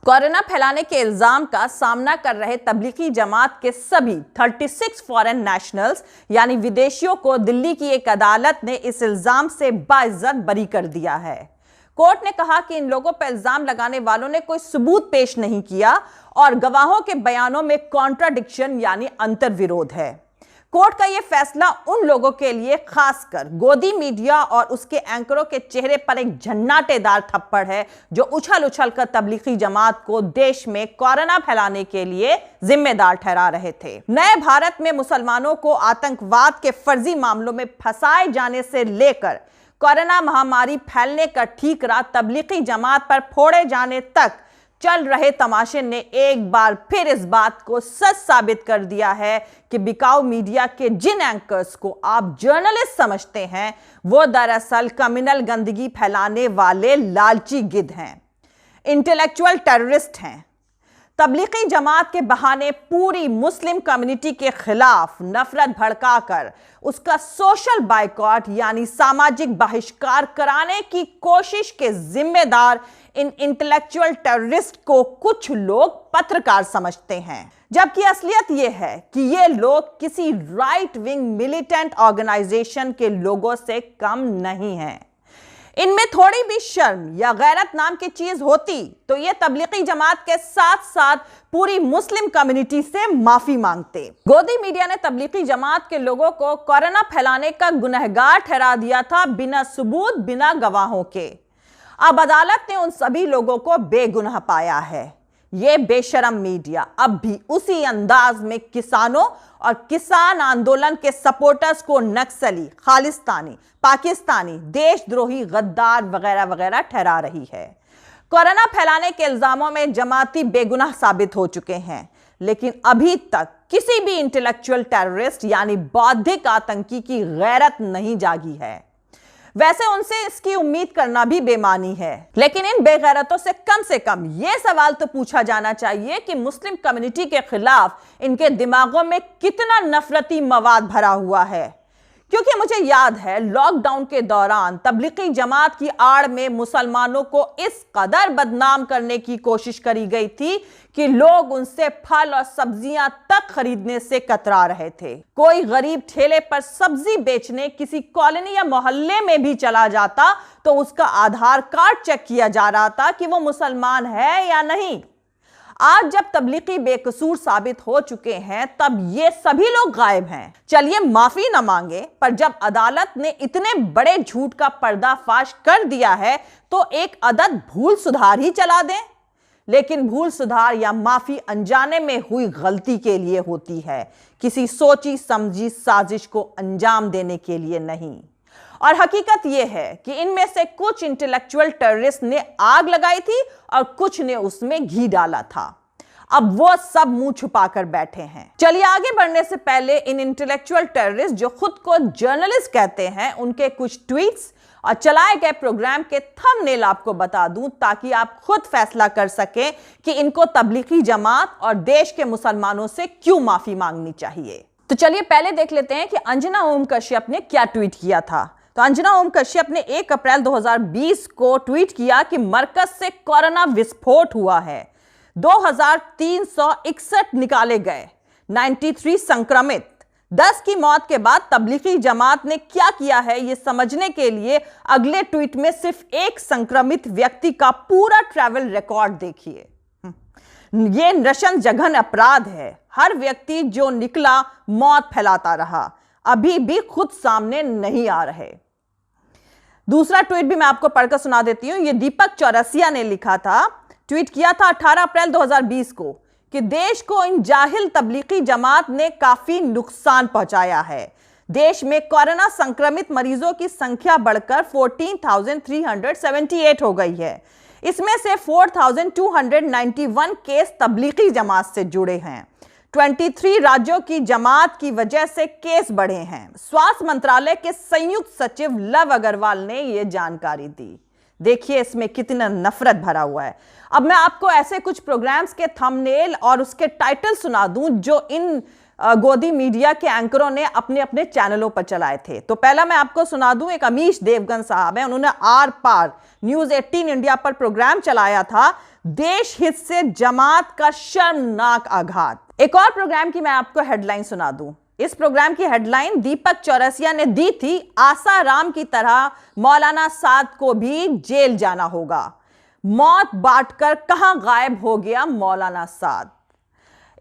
Corona फैलाने के इल्जाम का सामना कर रहे तबलीगी जमात के सभी 36 फॉरेन नेशनल्स यानी विदेशियों को दिल्ली की एक अदालत ने इस इल्जाम से बाइज्जत बरी कर दिया है। कोर्ट ने कहा कि इन लोगों पर इल्जाम लगाने वालों ने कोई सबूत पेश नहीं किया और गवाहों के बयानों में कॉन्ट्राडिक्शन यानी अंतर विरोध है। कोर्ट का यह फैसला उन लोगों के लिए खासकर गोदी मीडिया और उसके एंकरों के चेहरे पर एक झन्नाटेदार थप्पड़ है जो उछल उछल कर तबलीगी जमात को देश में कोरोना फैलाने के लिए जिम्मेदार ठहरा रहे थे। नए भारत में मुसलमानों को आतंकवाद के फर्जी मामलों में फंसाए जाने से लेकर कोरोना महामारी फैलने का ठीकरा तबलीगी जमात पर फोड़े जाने तक चल रहे तमाशे ने एक बार फिर इस बात को सच साबित कर दिया है कि बिकाऊ मीडिया के जिन एंकर्स को आप जर्नलिस्ट समझते हैं वो दरअसल कम्युनल गंदगी फैलाने वाले लालची गिद्ध हैं, इंटेलेक्चुअल टेररिस्ट हैं। तबलीगी जमात के बहाने पूरी मुस्लिम कम्युनिटी के खिलाफ नफरत भड़काकर उसका सोशल बायकॉट यानी सामाजिक बहिष्कार कराने की कोशिश के जिम्मेदार इन इंटेलेक्चुअल टेररिस्ट को कुछ लोग पत्रकार समझते हैं, जबकि असलियत यह है कि ये लोग किसी राइट विंग मिलिटेंट ऑर्गेनाइजेशन के लोगों से कम नहीं हैं। इनमें थोड़ी भी शर्म या गैरत नाम की चीज होती तो ये तबलीगी जमात के साथ साथ पूरी मुस्लिम कम्युनिटी से माफी मांगते। गोदी मीडिया ने तबलीगी जमात के लोगों को कोरोना फैलाने का गुनहगार ठहरा दिया था बिना सबूत, बिना गवाहों के। अब अदालत ने उन सभी लोगों को बेगुनाह पाया है। यह बेशरम मीडिया अब भी उसी अंदाज में किसानों और किसान आंदोलन के सपोर्टर्स को नक्सली, खालिस्तानी, पाकिस्तानी, देशद्रोही, गद्दार वगैरह वगैरह ठहरा रही है। कोरोना फैलाने के इल्जामों में जमाती बेगुनाह साबित हो चुके हैं, लेकिन अभी तक किसी भी इंटेलेक्चुअल टेररिस्ट यानी बौद्धिक आतंकी की गैरत नहीं जागी है। वैसे उनसे इसकी उम्मीद करना भी बेमानी है, लेकिन इन बेगैरतों से कम यह सवाल तो पूछा जाना चाहिए कि मुस्लिम कम्युनिटी के खिलाफ इनके दिमागों में कितना नफरती मवाद भरा हुआ है। क्योंकि मुझे याद है लॉकडाउन के दौरान तबलीगी जमात की आड़ में मुसलमानों को इस कदर बदनाम करने की कोशिश करी गई थी कि लोग उनसे फल और सब्जियां तक खरीदने से कतरा रहे थे। कोई गरीब ठेले पर सब्जी बेचने किसी कॉलोनी या मोहल्ले में भी चला जाता तो उसका आधार कार्ड चेक किया जा रहा था कि वो मुसलमान है या नहीं। आज जब तबलीगी बेकसूर साबित हो चुके हैं तब ये सभी लोग गायब हैं। चलिए माफी न मांगे, पर जब अदालत ने इतने बड़े झूठ का पर्दाफाश कर दिया है तो एक अदद भूल सुधार ही चला दें। लेकिन भूल सुधार या माफी अनजाने में हुई गलती के लिए होती है, किसी सोची समझी साजिश को अंजाम देने के लिए नहीं। और हकीकत यह है कि इनमें से कुछ इंटेलेक्चुअल टेररिस्ट ने आग लगाई थी और कुछ ने उसमें घी डाला था। अब वो सब मुंह छुपाकर बैठे हैं। चलिए आगे बढ़ने से पहले इन इंटेलेक्चुअल टेररिस्ट जो खुद को जर्नलिस्ट कहते हैं उनके कुछ ट्वीट्स और चलाए गए प्रोग्राम के थंबनेल आपको बता दूं ताकि आप खुद फैसला कर सकें कि इनको तबलीगी जमात और देश के मुसलमानों से क्यों माफी मांगनी चाहिए। तो चलिए पहले देख लेते हैं कि अंजना ओम कश्यप ने क्या ट्वीट किया था। तो अंजना ओम कश्यप ने 1 अप्रैल 2020 को ट्वीट किया कि मरकज से कोरोना विस्फोट हुआ है, 2361 निकाले गए, 93 संक्रमित। 10 की मौत के बाद तबलीगी जमात ने क्या किया है ये समझने के लिए अगले ट्वीट में सिर्फ एक संक्रमित व्यक्ति का पूरा ट्रैवल रिकॉर्ड देखिए। ये नृशंस जघन अपराध है। हर व्यक्ति जो निकला मौत फैलाता रहा, अभी भी खुद सामने नहीं आ रहे। दूसरा ट्वीट भी मैं आपको पढ़कर सुना देती हूं। ये दीपक चौरसिया ने लिखा था, ट्वीट किया था 18 अप्रैल 2020 को कि देश को इन जाहिल तबलीगी जमात ने काफी नुकसान पहुंचाया है। देश में कोरोना संक्रमित मरीजों की संख्या बढ़कर 14,378 हो गई है। इसमें से 4,291 केस तबलीगी जमात से जुड़े हैं। 23 राज्यों की जमात की वजह से केस बढ़े हैं। स्वास्थ्य मंत्रालय के संयुक्त सचिव लव अग्रवाल ने यह जानकारी दी। देखिए इसमें कितना नफरत भरा हुआ है। अब मैं आपको ऐसे कुछ प्रोग्राम्स के थंबनेल और उसके टाइटल सुना दूं जो इन गोदी मीडिया के एंकरों ने अपने अपने चैनलों पर चलाए थे। तो पहला मैं आपको सुना दूं, एक अमीश देवगन साहब हैं, उन्होंने आर पार न्यूज 18 इंडिया पर प्रोग्राम चलाया था देश हित से जमात का शर्मनाक आघात। एक और प्रोग्राम की मैं आपको हेडलाइन सुना दूं। इस प्रोग्राम की हेडलाइन दीपक चौरसिया ने दी थी, आसाराम की तरह मौलाना साद को भी जेल जाना होगा। मौत बांटकर कहां गायब हो गया मौलाना साद।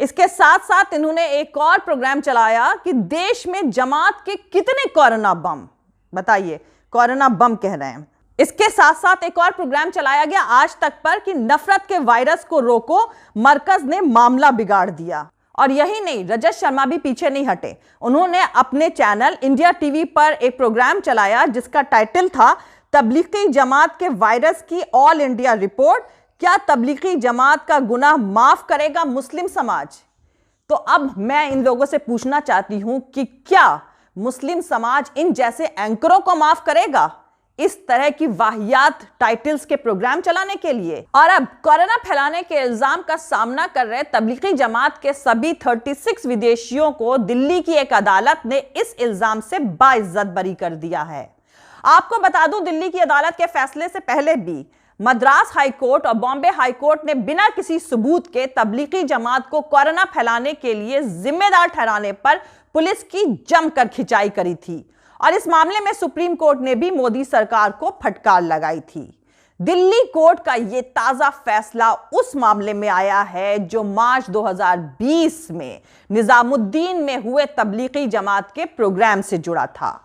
इसके साथ साथ इन्होंने एक और प्रोग्राम चलाया कि देश में जमात के कितने कोरोना बम, बताइए कोरोना बम कह रहे हैं। इसके साथ साथ एक और प्रोग्राम चलाया गया आज तक पर कि नफरत के वायरस को रोको, मरकज ने मामला बिगाड़ दिया। और यही नहीं, रजत शर्मा भी पीछे नहीं हटे। उन्होंने अपने चैनल इंडिया टीवी पर एक प्रोग्राम चलाया जिसका टाइटल था तबलीगी जमात के वायरस की ऑल इंडिया रिपोर्ट, क्या तबलीगी जमात का गुनाह माफ करेगा मुस्लिम समाज। तो अब मैं इन लोगों से पूछना चाहती हूं कि क्या मुस्लिम समाज इन जैसे एंकरों को माफ करेगा इस तरह की वाहियात टाइटल्स के प्रोग्राम चलाने के लिए। और अब कोरोना फैलाने के इल्जाम का सामना कर रहे तबलीगी जमात के सभी 36 विदेशियों को दिल्ली की एक अदालत ने इस इल्जाम से बाइज्जत बरी कर दिया है। आपको बता दूं, दिल्ली की अदालत के फैसले से पहले भी मद्रास हाई कोर्ट और बॉम्बे हाई कोर्ट ने बिना किसी सबूत के तबलीगी जमात को कोरोना फैलाने के लिए जिम्मेदार ठहराने पर पुलिस की जमकर खिंचाई करी थी। और इस मामले में सुप्रीम कोर्ट ने भी मोदी सरकार को फटकार लगाई थी। दिल्ली कोर्ट का यह ताजा फैसला उस मामले में आया है जो मार्च 2020 में निजामुद्दीन में हुए तबलीगी जमात के प्रोग्राम से जुड़ा था।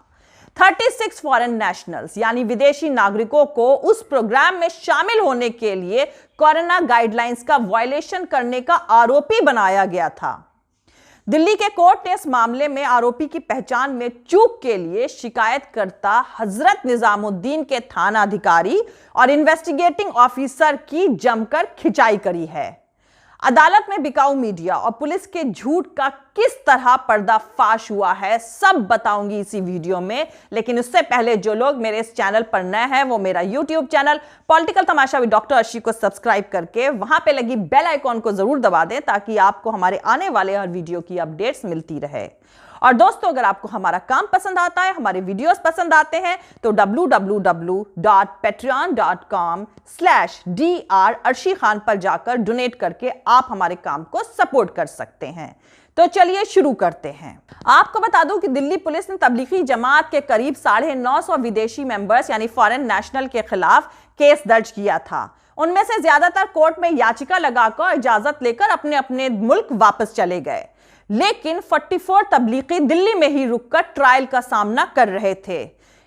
36 फॉरेन नेशनल्स यानी विदेशी नागरिकों को उस प्रोग्राम में शामिल होने के लिए कोरोना गाइडलाइंस का वायलेशन करने का आरोपी बनाया गया था। दिल्ली के कोर्ट ने इस मामले में आरोपी की पहचान में चूक के लिए शिकायतकर्ता हजरत निजामुद्दीन के थाना अधिकारी और इन्वेस्टिगेटिंग ऑफिसर की जमकर खिंचाई करी है। अदालत में बिकाऊ मीडिया और पुलिस के झूठ का किस तरह पर्दाफाश हुआ है सब बताऊंगी इसी वीडियो में। लेकिन उससे पहले जो लोग मेरे इस चैनल पर नए हैं वो मेरा YouTube channel political Tamasha with doctor Arshi को सब्सक्राइब करके वहां पे लगी बेल आइकॉन को जरूर दबा दें ताकि आपको हमारे आने वाले हर वीडियो की अपडेट्स मिलती रहे। और दोस्तों, अगर आपको हमारा काम पसंद आता है, हमारे वीडियोस पसंद आते हैं तो www.patreon.com/dr अर्शी खान पर जाकर डोनेट करके आप हमारे काम को सपोर्ट कर सकते हैं। तो चलिए शुरू करते हैं। आपको बता दूं कि दिल्ली पुलिस ने तबलीगी जमात के करीब 950 विदेशी मेंबर्स यानी फॉरेन नेशनल के खिलाफ केस दर्ज किया था। उनमें से ज्यादातर कोर्ट में याचिका लगाकर इजाजत लेकर अपने अपने मुल्क वापस चले गए, लेकिन 44 तबलीगी दिल्ली में ही रुककर ट्रायल का सामना कर रहे थे।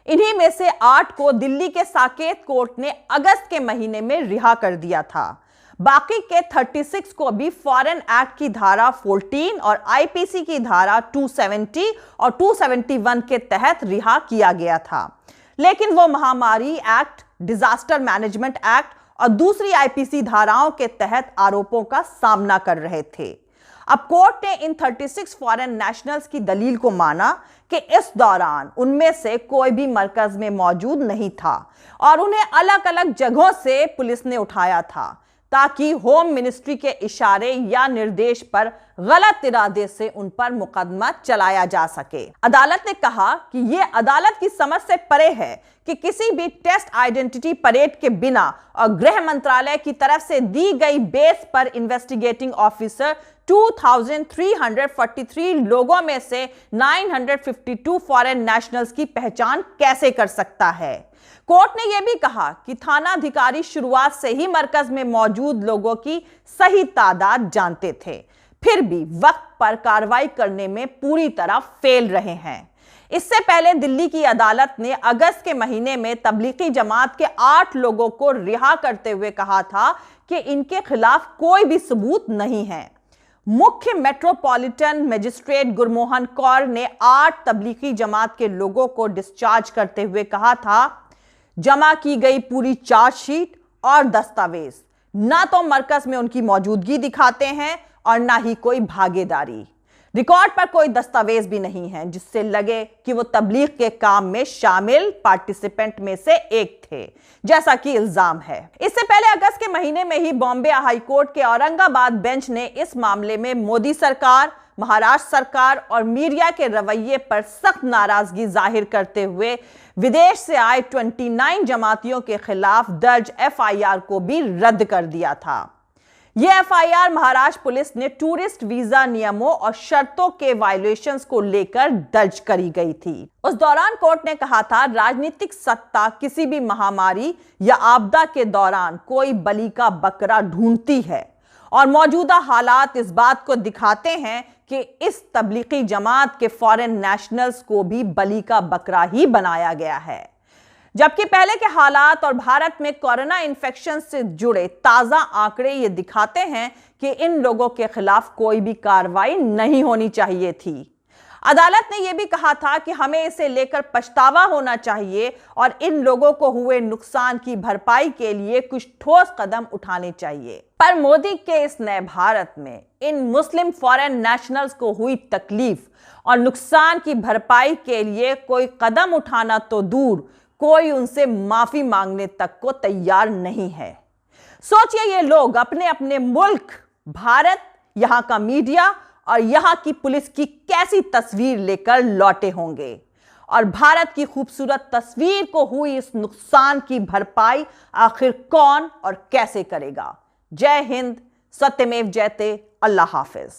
इन्हीं में से 8 को दिल्ली के साकेत कोर्ट ने अगस्त के महीने में रिहा कर दिया था। बाकी के 36 को भी फॉरेन एक्ट की धारा 14 और आईपीसी की धारा 270 और 271 के तहत रिहा किया गया था। लेकिन वो महामारी एक्ट, डिजास्टर मैनेजमेंट एक्ट और दूसरी आईपीसी धाराओं के तहत आरोपों का सामना कर रहे थे। अब कोर्ट ने इन 36 फॉरेन नेशनल्स की दलील को माना कि इस दौरान उनमें से कोई भी मरकज में मौजूद नहीं था और उन्हें अलग अलग जगहों से पुलिस ने उठाया था ताकि होम मिनिस्ट्री के इशारे या निर्देश पर गलत इरादे से उन पर मुकदमा चलाया जा सके। अदालत ने कहा कि यह अदालत की समझ से परे है कि किसी भी टेस्ट आइडेंटिटी परेड के बिना और गृह मंत्रालय की तरफ से दी गई बेस पर इन्वेस्टिगेटिंग ऑफिसर 2343 लोगों में से 952 फॉरेन नेशनल्स की पहचान कैसे कर सकता है। कोर्ट ने यह भी कहा कि थाना अधिकारी शुरुआत से ही मरकज में मौजूद लोगों की सही तादाद जानते थे, फिर भी वक्त पर कार्रवाई करने में पूरी तरह फेल रहे हैं। इससे पहले दिल्ली की अदालत ने अगस्त के महीने में तबलीगी जमात के 8 लोगों को रिहा करते हुए कहा था कि इनके खिलाफ कोई भी सबूत नहीं है। मुख्य मेट्रोपॉलिटन मजिस्ट्रेट गुरमोहन कौर ने 8 तबलीगी जमात के लोगों को डिस्चार्ज करते हुए कहा था, जमा की गई पूरी चार्जशीट और दस्तावेज ना तो मरकज में उनकी मौजूदगी दिखाते हैं और ना ही कोई भागीदारी। रिकॉर्ड पर कोई दस्तावेज भी नहीं है जिससे लगे कि वो तबलीग के काम में शामिल पार्टिसिपेंट में से एक थे, जैसा कि इल्जाम है। इससे पहले अगस्त के महीने में ही बॉम्बे हाई कोर्ट के औरंगाबाद बेंच ने इस मामले में मोदी सरकार, महाराष्ट्र सरकार और मीडिया के रवैये पर सख्त नाराजगी जाहिर करते हुए विदेश से आए 29 जमातियों के खिलाफ दर्ज एफआईआर को भी रद्द कर दिया था। यह एफआईआर महाराष्ट्र पुलिस ने टूरिस्ट वीजा नियमों और शर्तों के वायलेशंस को लेकर दर्ज करी गई थी। उस दौरान कोर्ट ने कहा था, राजनीतिक सत्ता किसी भी महामारी या आपदा के दौरान कोई बलि का बकरा ढूंढती है और मौजूदा हालात इस बात को दिखाते हैं कि इस तबलीगी जमात के फॉरेन नेशनल्स को भी बलि का बकरा ही बनाया गया है। जबकि पहले के हालात और भारत में कोरोना इन्फेक्शन से जुड़े ताजा आंकड़े ये दिखाते हैं कि इन लोगों के खिलाफ कोई भी कार्रवाई नहीं होनी चाहिए थी। अदालत ने यह भी कहा था कि हमें इसे लेकर पछतावा होना चाहिए और इन लोगों को हुए नुकसान की भरपाई के लिए कुछ ठोस कदम उठाने चाहिए। पर मोदी के इस नए भारत में इन मुस्लिम फॉरेन नेशनल्स को हुई तकलीफ और नुकसान की भरपाई के लिए कोई कदम उठाना तो दूर, कोई उनसे माफी मांगने तक को तैयार नहीं है। सोचिए, ये लोग अपने अपने मुल्क भारत, यहां का मीडिया और यहां की पुलिस की कैसी तस्वीर लेकर लौटे होंगे और भारत की खूबसूरत तस्वीर को हुई इस नुकसान की भरपाई आखिर कौन और कैसे करेगा। जय हिंद, सत्यमेव जयते, अल्लाह हाफिज।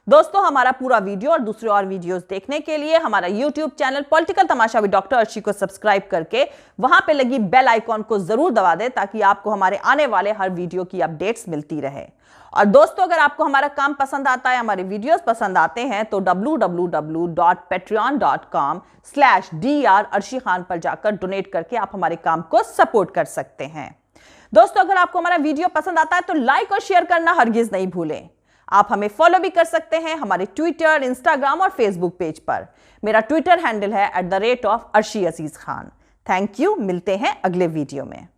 दोस्तों, हमारा पूरा वीडियो और दूसरे और वीडियोस देखने के लिए हमारा YouTube channel political Tamasha with doctor Arshi को सब्सक्राइब करके वहां पे लगी बेल आइकॉन को जरूर दबा दें ताकि आपको हमारे आने वाले हर वीडियो की अपडेट्स मिलती रहे। और दोस्तों, अगर आपको हमारा काम पसंद आता है, हमारे वीडियोस पसंद आते हैं तो www.patreon.com/dr अर्शी खान पर जाकर डोनेट करके आप हमारे काम को सपोर्ट कर सकते हैं। दोस्तों, अगर आपको हमारा वीडियो पसंद आता है तो लाइक और शेयर करना हरगिज नहीं भूलें। आप हमें फॉलो भी कर सकते हैं हमारे ट्विटर, इंस्टाग्राम और फेसबुक पेज पर। मेरा ट्विटर हैंडल है @arshi_aziz Khan। Thank you. मिलते हैं अगले वीडियो में।